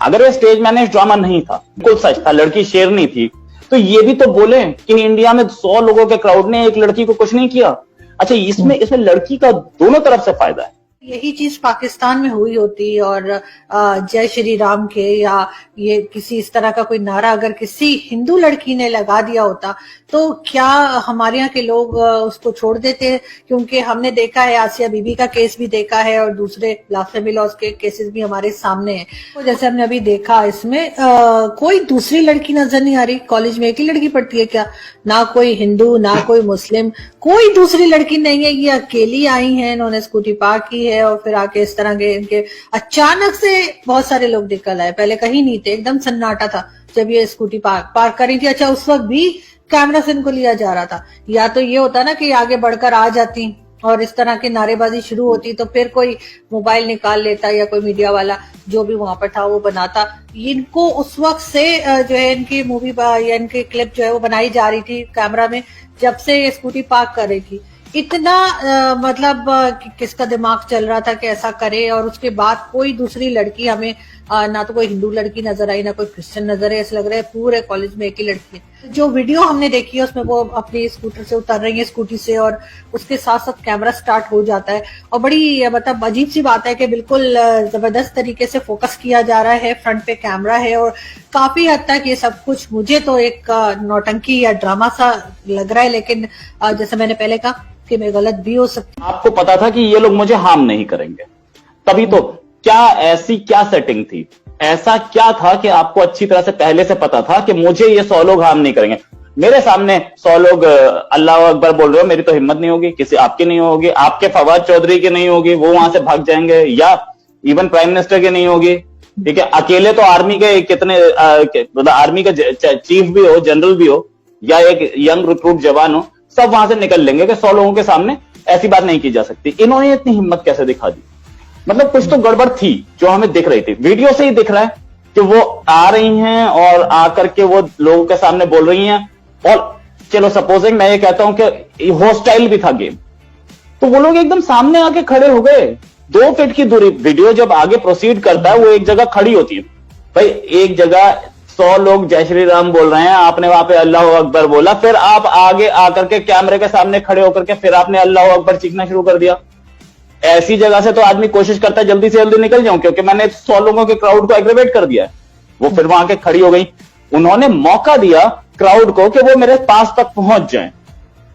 अगर ये stage manage drama नहीं था, बिल्कुल सच था, लड़की शेरनी थी, तो ये भी तो बोले कि इंडिया में 100 लोगों के क्राउड ने एक लड़की को कुछ नहीं किया। अच्छा, इसमें लड़की का दोनों तरफ से फायदा है। यही चीज पाकिस्तान में हुई होती और जय श्री राम के या ये किसी इस तरह का कोई नारा अगर किसी हिंदू लड़की ने लगा दिया होता तो क्या हमारे यहाँ के लोग उसको छोड़ देते? क्योंकि हमने देखा है, आसिया बीबी का केस भी देखा है और दूसरे ब्लास्फेमी लॉज के केसेस भी हमारे सामने हैं। तो जैसे हमने अभी देखा, इसमें कोई दूसरी लड़की नजर नहीं आ रही। कॉलेज में एक ही लड़की पढ़ती है क्या? ना कोई हिंदू, ना कोई मुस्लिम, कोई दूसरी लड़की नहीं है। ये अकेली आई है, इन्होंने स्कूटी पार्क की है और फिर आके इस तरह के इनके अचानक से बहुत सारे लोग निकल आए। पहले कहीं नहीं थे, एकदम सन्नाटा था जब ये स्कूटी पार्क करी थी। अच्छा, उस वक्त भी कैमरा से इनको लिया जा रहा था। या तो ये होता ना कि आगे बढ़कर आ जाती और इस तरह की नारेबाजी शुरू होती तो फिर कोई मोबाइल निकाल लेता या कोई मीडिया वाला जो भी वहां पर था वो बनाता। इनको उस वक्त से जो है इनकी मूवी या इनकी क्लिप जो है वो बनाई जा रही थी कैमरा में, जब से ये स्कूटी पार्क कर रही थी। इतना मतलब किसका दिमाग चल रहा था कि ऐसा करे। और उसके बाद कोई दूसरी लड़की हमें ना तो कोई हिंदू लड़की नजर आई, ना कोई क्रिश्चियन नजर आई। ऐसा लग रहा है पूरे कॉलेज में एक ही लड़की है। जो वीडियो हमने देखी है उसमें वो अपनी स्कूटर से उतर रही है, स्कूटी से, और उसके साथ साथ कैमरा स्टार्ट हो जाता है। और बड़ी मतलब अजीब सी बात है कि बिल्कुल जबरदस्त तरीके से फोकस किया जा रहा है, फ्रंट पे कैमरा है और काफी हद तक ये सब कुछ मुझे तो एक नौटंकी या ड्रामा सा लग रहा है। लेकिन जैसे मैंने पहले कहा कि मैं गलत भी हो सकती। आपको पता था कि ये लोग मुझे हार्म नहीं करेंगे, तभी तो क्या सेटिंग थी? ऐसा क्या था कि आपको अच्छी तरह से पहले से पता था कि मुझे ये 100 लोग हार्म नहीं करेंगे? मेरे सामने 100 लोग अल्लाह अकबर बोल रहे हो, मेरी तो हिम्मत नहीं होगी, किसी आपकी नहीं होगी, आपके फवाद चौधरी की नहीं होगी, वो वहां से भाग जाएंगे, या इवन प्राइम मिनिस्टर की नहीं होगी। ठीक है, अकेले तो आर्मी के कितने आर्मी का चीफ भी हो, जनरल भी हो, या एक यंग रिक्रूट जवान हो, सब वहां से निकल लेंगे कि 100 लोगों के सामने ऐसी बात नहीं की जा सकती। इन्होंने इतनी हिम्मत कैसे दिखा दी? मतलब कुछ तो गड़बड़ थी जो हमें दिख रही थी। वीडियो से ही दिख रहा है कि वो आ रही हैं और आकर के वो लोगों के सामने बोल रही हैं। और चलो सपोजिंग मैं ये कहता हूं कि हॉस्टाइल भी था गेम, तो वो लोग एकदम सामने आके खड़े हो गए। 2 फीट की दूरी। वीडियो जब आगे प्रोसीड करता है वो एक जगह खड़ी होती है। भाई एक जगह 100 लोग जय श्री राम बोल रहे हैं, आपने वहां पे अल्लाह अकबर बोला, फिर आप आगे आकर के कैमरे के सामने खड़े होकर के फिर आपने अल्लाह अकबर चीखना शुरू कर दिया। ऐसी जगह से तो आदमी कोशिश करता है जल्दी से जल्दी निकल जाऊं, क्योंकि मैंने 100 लोगों के क्राउड को एग्रीवेट कर दिया है। वो फिर वहां के खड़ी हो गई। उन्होंने मौका दिया क्राउड को कि वो मेरे पास तक पहुंच जाए,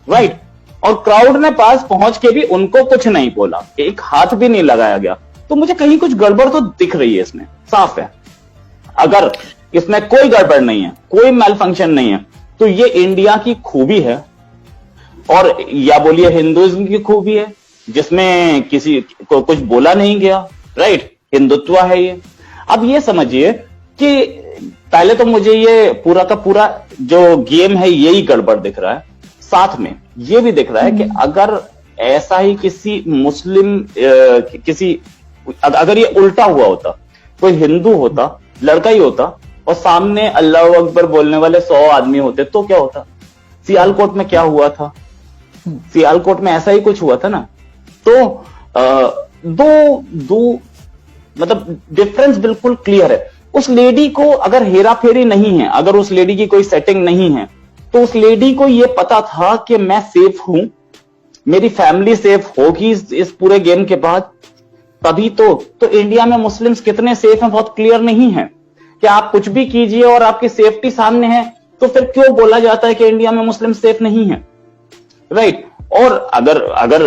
राइट? और क्राउड ने पास पहुंच के भी उनको कुछ नहीं बोला, एक हाथ भी नहीं लगाया गया। तो मुझे कहीं कुछ गड़बड़ तो दिख रही है इसमें, साफ है। अगर इसमें कोई गड़बड़ नहीं है, कोई मैल फंक्शन नहीं है, तो ये इंडिया की खूबी है, और या बोलिए हिंदुइज्म की खूबी है, जिसमें किसी को कुछ बोला नहीं गया, राइट? हिंदुत्व है ये। अब ये समझिए कि पहले तो मुझे ये पूरा का पूरा जो गेम है यही गड़बड़ दिख रहा है, साथ में ये भी दिख रहा है कि अगर ऐसा ही किसी मुस्लिम अगर ये उल्टा हुआ होता, कोई हिंदू होता, लड़का ही होता, और सामने अल्लाह अकबर बोलने वाले 100 आदमी होते, तो क्या होता? सियालकोट में क्या हुआ था? सियालकोट में ऐसा ही कुछ हुआ था ना। तो दो मतलब डिफरेंस बिल्कुल क्लियर है। उस लेडी को अगर हेरा फेरी नहीं है, अगर उस लेडी की कोई सेटिंग नहीं है, तो उस लेडी को यह पता था कि मैं सेफ हूं, मेरी फैमिली सेफ होगी इस पूरे गेम के बाद। तभी तो इंडिया में मुस्लिम्स कितने सेफ हैं बहुत क्लियर नहीं है। कि आप कुछ भी कीजिए और आपकी सेफ्टी सामने है, तो फिर क्यों बोला जाता है कि इंडिया में मुस्लिम सेफ नहीं है, राइट? और अगर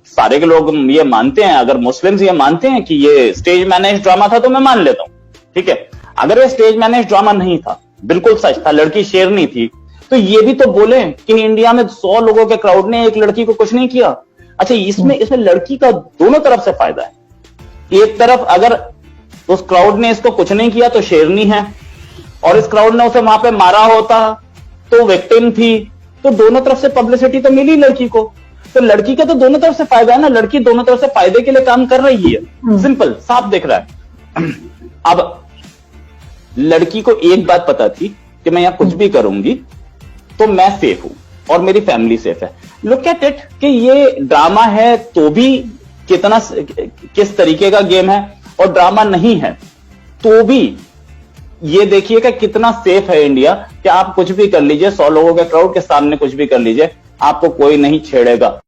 सारे के लोग ये मानते हैं, अगर मुस्लिम्स ये मानते हैं कि ये स्टेज मैनेज ड्रामा था, तो मैं मान लेता हूं, ठीक है। अगर ये स्टेज मैनेज ड्रामा नहीं था, बिल्कुल सच था, लड़की शेरनी थी, तो ये भी तो बोले कि इंडिया में 100 लोगों के क्राउड ने एक लड़की को कुछ नहीं किया। अच्छा, इसमें लड़की का दोनों तरफ से फायदा है। एक तरफ अगर उस क्राउड ने इसको कुछ नहीं किया तो शेरनी है, और इस क्राउड ने उसे वहां पे मारा होता तो विक्टिम थी, तो दोनों तरफ से पब्लिसिटी तो मिली लड़की को। तो लड़की का तो दोनों तरफ से फायदा है ना, लड़की दोनों तरफ से फायदे के लिए काम कर रही है, सिंपल साफ दिख रहा है। अब लड़की को एक बात पता थी कि मैं यहां कुछ भी करूंगी तो मैं सेफ हूं और मेरी फैमिली सेफ है। लुक एट इट कि ये ड्रामा है तो भी किस तरीके का गेम है, और ड्रामा नहीं है तो भी ये देखिएगा कितना सेफ है इंडिया कि आप कुछ भी कर लीजिए, 100 लोगों के क्राउड के सामने कुछ भी कर लीजिए, आपको कोई नहीं छेड़ेगा।